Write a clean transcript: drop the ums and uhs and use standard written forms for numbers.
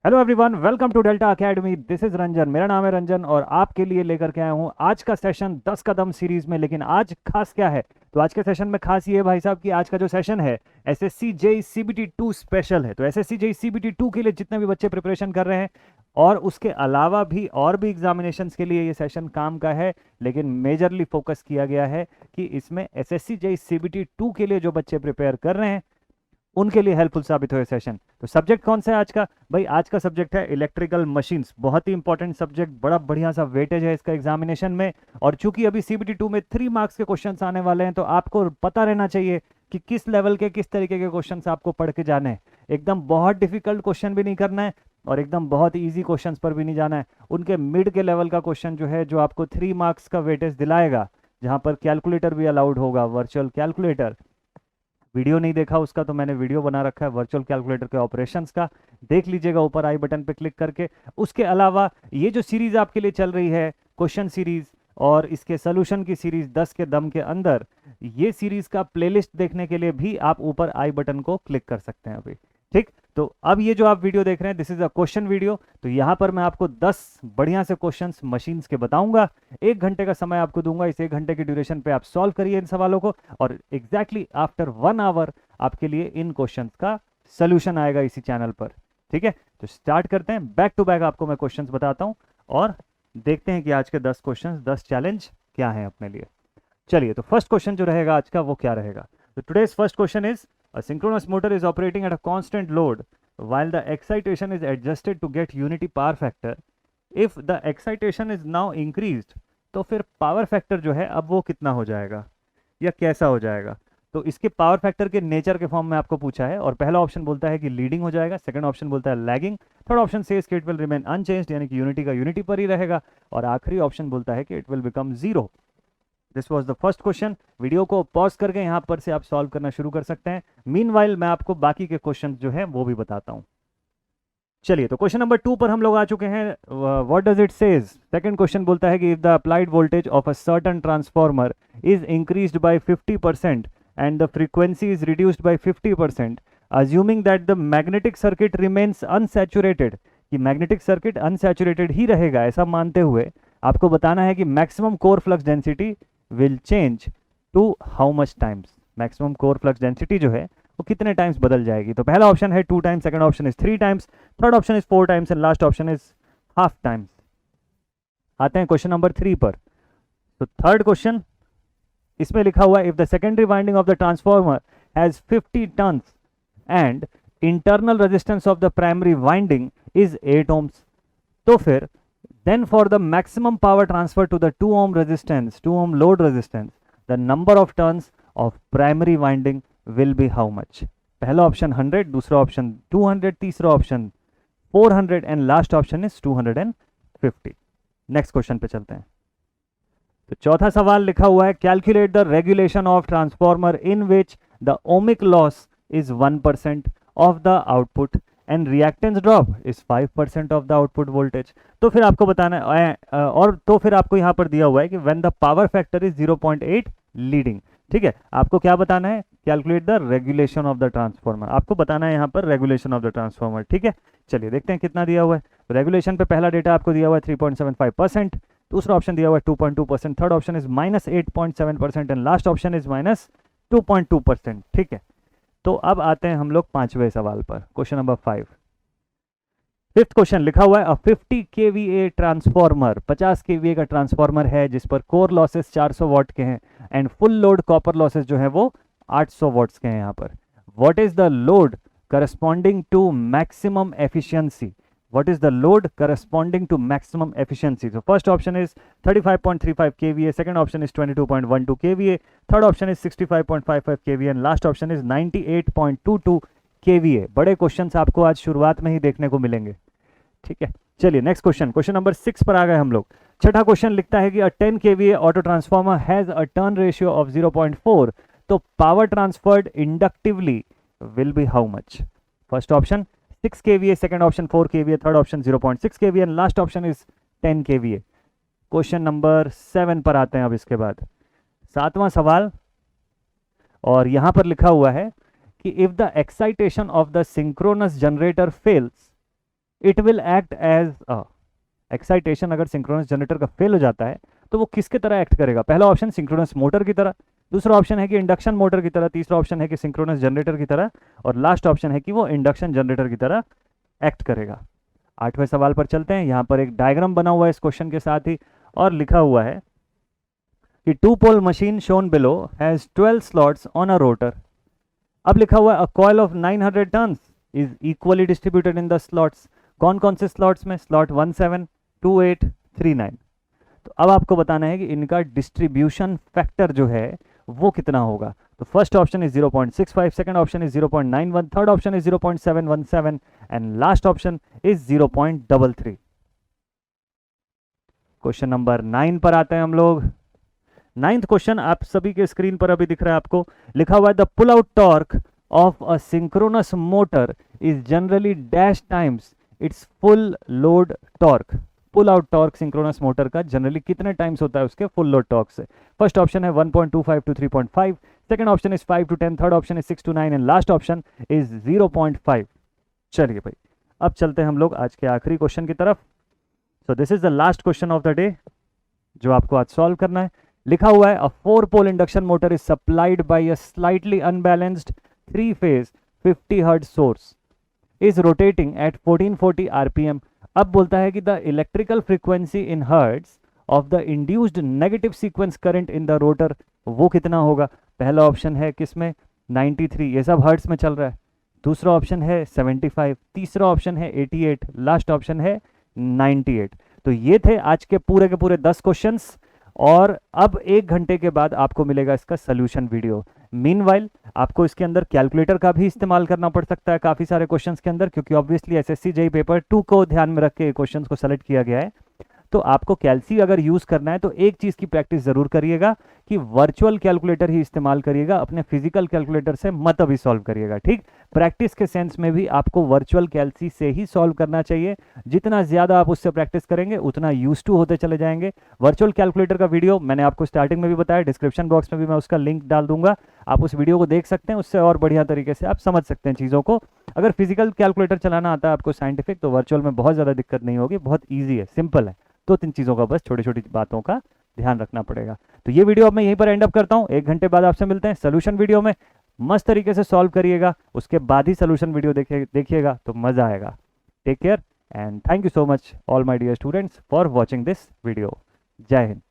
Hello everyone, welcome to Delta Academy. This is Ranjan, मेरा नाम है रंजन और आपके लिए लेकर के आया हूँ आज का सेशन 10 कदम सीरीज में। लेकिन आज खास क्या है? तो आज के सेशन में खास ये है भाई साहब कि आज का जो सेशन है एसएससी जेई सीबीटी 2 स्पेशल है। तो एसएससी जेई सीबीटी 2 के लिए जितने भी बच्चे प्रिपरेशन कर रहे हैं और उसके अलावा भी और भी एग्जामिनेशंस के लिए ये सेशन काम का है। लेकिन मेजरली फोकस किया गया है कि इसमें एसएससी जेई सीबीटी 2 के लिए जो बच्चे प्रिपेयर कर रहे हैं उनके लिए हेल्पफुल साबित हो सेशन। तो सब्जेक्ट कौन सा है आज का? भाई आज का सब्जेक्ट है इलेक्ट्रिकल मशीन्स। बहुत ही इंपॉर्टेंट सब्जेक्ट, बड़ा बढ़िया सा वेटेज है इसका एग्जामिनेशन में। और चूंकि अभी सीबीटी 2 में 3 मार्क्स के क्वेश्चंस आने वाले हैं तो आपको पता रहना चाहिए कि किस लेवल के किस तरीके के क्वेश्चंस आपको पढ़ के जाने हैं। एकदम बहुत डिफिकल्ट क्वेश्चन भी नहीं करना है और एकदम बहुत ईजी क्वेश्चन पर भी नहीं जाना है। उनके मिड के लेवल का क्वेश्चन जो है, जो आपको 3 मार्क्स का वेटेज दिलाएगा, जहां पर कैलकुलेटर भी अलाउड होगा, वर्चुअल कैलकुलेटर। वीडियो नहीं देखा उसका तो मैंने वीडियो बना रखा है वर्चुअल कैलकुलेटर के ऑपरेशंस का, देख लीजिएगा ऊपर आई बटन पे क्लिक करके। उसके अलावा ये जो सीरीज आपके लिए चल रही है क्वेश्चन सीरीज और इसके सोल्यूशन की सीरीज 10 के दम के अंदर, ये सीरीज का प्लेलिस्ट देखने के लिए भी आप ऊपर आई बटन को क्लिक कर सकते हैं अभी। ठीक, तो अब ये जो आप वीडियो देख रहे हैं this is a question video. तो यहाँ पर मैं आपको 10 बढ़िया से क्वेश्चंस मशीन्स के बताऊंगा। 1 घंटे का समय आपको दूंगा। इस 1 घंटे की ड्यूरेशन पे आप सॉल्व करिए इन सवालों को और एग्जैक्टली आफ्टर 1 आवर आपके लिए इन क्वेश्चंस का सोल्यूशन आएगा इसी चैनल पर। ठीक है, तो स्टार्ट करते हैं। बैक टू बैक आपको मैं क्वेश्चंस बताता हूँ और देखते हैं कि आज के 10 क्वेश्चंस 10 चैलेंज क्या है अपने लिए। चलिए, तो फर्स्ट क्वेश्चन जो रहेगा आज का वो क्या रहेगा? तो today's first question is a synchronous motor is operating at a constant load while the excitation is adjusted to get unity power factor. If the excitation is now increased, तो फिर पावर फैक्टर जो है अब वो कितना हो जाएगा या कैसा हो जाएगा? तो इसके पावर फैक्टर के नेचर के फॉर्म में आपको पूछा है और पहला ऑप्शन बोलता है कि लीडिंग हो जाएगा, सेकंड ऑप्शन बोलता है लैगिंग, थर्ड ऑप्शन सेज कि इट विल रिमेन अनचेंज्ड यानी कि यूनिटी का यूनिटी पर ही रहेगा और आखिरी ऑप्शन बोलता है कि it will become zero. This was the first question. Video को पॉज करके यहाँ पर से आप सॉल्व करना शुरू कर सकते हैं। मीनवाइल मैं आपको बाकी के क्वेश्चन जो है वो भी बताता हूँ। चलिए, तो क्वेश्चन नंबर 2 पर हम लोग आ चुके हैं। What does it says? Second question बोलता है कि if the applied voltage of a certain transformer is increased by 50% and the frequency is reduced by 50%, assuming that the magnetic circuit remains unsaturated, कि magnetic circuit unsaturated ही रहेगा ऐसा मानते हुए आपको बताना है कि maximum core flux density will change to how much times। Maximum core flux density जो है वो कितने टाइम्स बदल जाएगी? तो पहला ऑप्शन है 2 times, second option is 3 times, third option is 4 times and last option is half times. आते हैं क्वेश्चन नंबर 3 पर। तो थर्ड क्वेश्चन इसमें लिखा हुआ है if the secondary winding of the transformer has 50 turns and internal resistance of the primary winding is 8 ohms, तो फिर then for the maximum power transfer to the 2 ohm resistance, 2 ohm load resistance, the number of turns of primary winding will be how much? पहला option 100, दूसरा option 200, तीसरा option 400 and last option is 250। Next question पे चलते हैं। तो चौथा सवाल लिखा हुआ है calculate the regulation of transformer in which the ohmic loss is 1% of the output and reactance drop is 5% of the output voltage. तो फिर आपको बताना है और तो फिर आपको यहाँ पर दिया हुआ है कि when the power factor is 0.8 leading. ठीक है, आपको क्या बताना है? Calculate the regulation of the transformer. आपको बताना है यहाँ पर रेगुलेशन ऑफ द ट्रांसफॉर्मर। ठीक है, चलिए देखते हैं कितना दिया हुआ है। रेगुलेशन पे पहला डेटा आपको दिया हुआ है 3.75%, दूसरा ऑप्शन दिया हुआ है 2.2%, third option is -8.7% and last option is -2.2%। ठीक है, तो अब आते हैं हम लोग 5वें सवाल पर, क्वेश्चन नंबर 5। फिफ्थ क्वेश्चन लिखा हुआ है अ 50 kVA ट्रांसफॉर्मर, 50 kVA का ट्रांसफॉर्मर है जिस पर कोर लॉसेस 400 वॉट के हैं and full load copper losses जो है वो 800 वॉट्स के हैं यहाँ पर। What is the load corresponding to maximum efficiency? What is the load corresponding to maximum efficiency? So first option is 35.35 kVA, second option is 22.12 kVA, third option is 65.55 kVA and last option is 98.22 kVA। बड़े questions आपको आज शुरुआत में ही देखने को मिलेंगे। ठीक है, चलिए नेक्स्ट क्वेश्चन, क्वेश्चन नंबर 6 पर आ गए हम लोग। छठा क्वेश्चन लिखता है कि अ 10 kVA auto transformer has a turn ratio of 0.4, तो power transferred inductively will be how much? First option 6 kVA, second option 4 kVA, third option 0.6 kVA and last option is 10 kVA। Question number 7 पर आते हैं अब इसके बाद। 7वां सवाल और यहां पर लिखा हुआ है कि if the excitation of the synchronous generator fails it will act as a, excitation अगर सिंक्रोनस जनरेटर का फेल हो जाता है तो वो किसके तरह एक्ट करेगा? पहला ऑप्शन सिंक्रोनस मोटर की तरह, दूसरा ऑप्शन है कि इंडक्शन मोटर की तरह, तीसरा ऑप्शन है कि सिंक्रोनस जनरेटर की तरह, और लास्ट ऑप्शन है कि वो इंडक्शन जनरेटर की तरह एक्ट करेगा। 8वें सवाल पर चलते हैं। यहाँ पर एक डायग्राम बना हुआ है इस क्वेश्चन के साथ ही, और लिखा हुआ है कि two pole machine shown below has 12 slots on a rotor. अब लिखा हुआ है a coil of 900 turns is equally distributed in the slots. कौन कौन से स्लॉट्स में? स्लॉट 17, 28, 39। तो अब आपको बताना है कि इनका डिस्ट्रीब्यूशन फैक्टर जो है वो कितना होगा। तो first option is 0.65, second option is 0.91, third option is 0.717 and last option is 0.33। Question number 9 पर आते हैं हम लोग। 9th क्वेश्चन आप सभी के स्क्रीन पर अभी दिख रहा है आपको। लिखा हुआ है the pull out torque of a synchronous motor is generally dash times its full load torque. Pull out torque synchronous motor का जनरली कितने टाइम्स होता है उसके फुल लोड टॉर्क से? फर्स्ट ऑप्शन है 1.25 to 3.5, second option is 5 to 10, third option is 6 to 9 and last option is 0.5। चलिए भाई, अब चलते हैं हम लोग आज के आखिरी क्वेश्चन की तरफ। So this is the last question of the day जो आपको आज सॉल्व करना है। लिखा हुआ है a 4 pole induction motor is supplied by a slightly unbalanced 3 phase 50 hertz source is rotating at 1440 RPM. अब बोलता है कि the electrical frequency in hertz of the induced negative sequence current in the rotor वो कितना होगा? पहला option है किसमें? 93, ये सब हर्ट्ज में चल रहा है। दूसरा ऑप्शन है 75, तीसरा ऑप्शन है 88, लास्ट ऑप्शन है 98। तो ये थे आज के पूरे 10 क्वेश्चंस, और अब 1 घंटे के बाद आपको मिलेगा इसका सोल्यूशन वीडियो। मीनवाइल आपको इसके अंदर कैलकुलेटर का भी इस्तेमाल करना पड़ सकता है काफ़ी सारे क्वेश्चंस के अंदर, क्योंकि ऑब्वियसली एसएससी जेईई पेपर 2 को ध्यान में रख के क्वेश्चंस को सेलेक्ट किया गया है। तो आपको कैलसी अगर यूज़ करना है तो एक चीज़ की प्रैक्टिस ज़रूर करिएगा कि वर्चुअल कैलकुलेटर ही इस्तेमाल करिएगा, अपने फिजिकल कैलकुलेटर से मत अभी सॉल्व करिएगा। ठीक, प्रैक्टिस के सेंस में भी आपको वर्चुअल कैलसी से ही सॉल्व करना चाहिए। जितना ज़्यादा आप उससे प्रैक्टिस करेंगे उतना यूज टू होते चले जाएंगे। वर्चुअल कैलकुलेटर का वीडियो मैंने आपको स्टार्टिंग में भी बताया, डिस्क्रिप्शन बॉक्स में भी मैं उसका लिंक डाल दूंगा, आप उस वीडियो को देख सकते हैं, उससे और बढ़िया तरीके से आप समझ सकते हैं चीज़ों को। अगर फिजिकल कैलकुलेटर चलाना आता है आपको साइंटिफिक, तो वर्चुअल में बहुत ज़्यादा दिक्कत नहीं होगी, बहुत ईजी है, सिंपल है। 2-3 चीज़ों का बस छोटी छोटी बातों का ध्यान रखना पड़ेगा। तो ये वीडियो अब मैं यहीं पर एंड अप करता हूँ। 1 घंटे बाद आपसे मिलते हैं सोल्यूशन वीडियो में। मस्त तरीके से सॉल्व करिएगा, उसके बाद ही सोल्यूशन वीडियो देखिएगा तो मज़ा आएगा। Take care and thank you so much all my dear students for watching this video. जय हिंद।